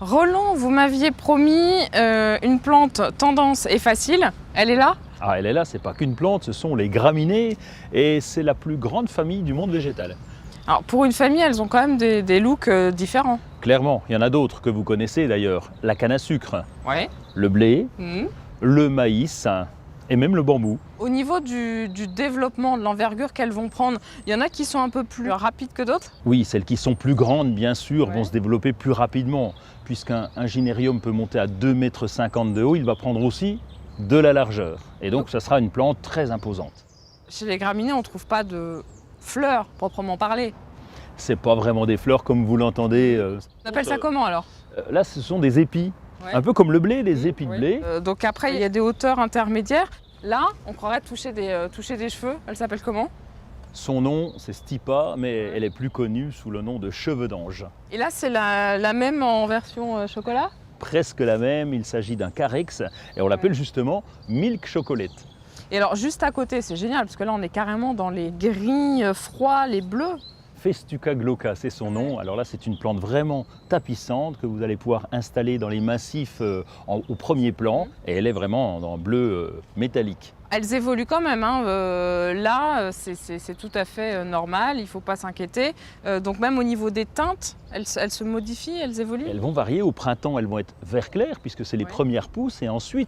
Roland, vous m'aviez promis une plante tendance et facile. Elle est là? Ah, elle est là, c'est pas qu'une plante, ce sont les graminées et c'est la plus grande famille du monde végétal. Alors pour une famille, elles ont quand même des looks différents. Clairement, il y en a d'autres que vous connaissez d'ailleurs. La canne à sucre, Ouais. le blé, Mhm. le maïs et même le bambou. Au niveau du développement, de l'envergure qu'elles vont prendre, il y en a qui sont un peu plus rapides que d'autres? Oui, celles qui sont plus grandes, bien sûr, Ouais. vont se développer plus rapidement. Puisqu'un gynérium peut monter à 2,50 m de haut, il va prendre aussi de la largeur. Et donc, ça sera une plante très imposante. Chez les graminées, on ne trouve pas de fleurs proprement parler. C'est pas vraiment des fleurs comme vous l'entendez. On appelle ça comment alors? Là, ce sont des épis. Ouais. Un peu comme le blé, les épis de Oui. blé. Donc après, il y a des hauteurs intermédiaires. Là, on croirait toucher des cheveux. Elle s'appelle comment? Son nom, c'est Stipa, mais elle est plus connue sous le nom de cheveux d'ange. Et là, c'est la même en version chocolat? Presque la même, il s'agit d'un carex et on l'appelle justement milk chocolate. Et alors, juste à côté, c'est génial, parce que là, on est carrément dans les gris froids, les bleus. Festuca glauca, c'est son nom. Alors là, c'est une plante vraiment tapissante que vous allez pouvoir installer dans les massifs au premier plan. Et elle est vraiment en bleu métallique. Elles évoluent quand même, hein. Là, c'est tout à fait normal, il ne faut pas s'inquiéter. Donc même au niveau des teintes, elles se modifient, elles évoluent? Elles vont varier. Au printemps, elles vont être vert clair, puisque c'est les Ouais. premières pousses. Et ensuite,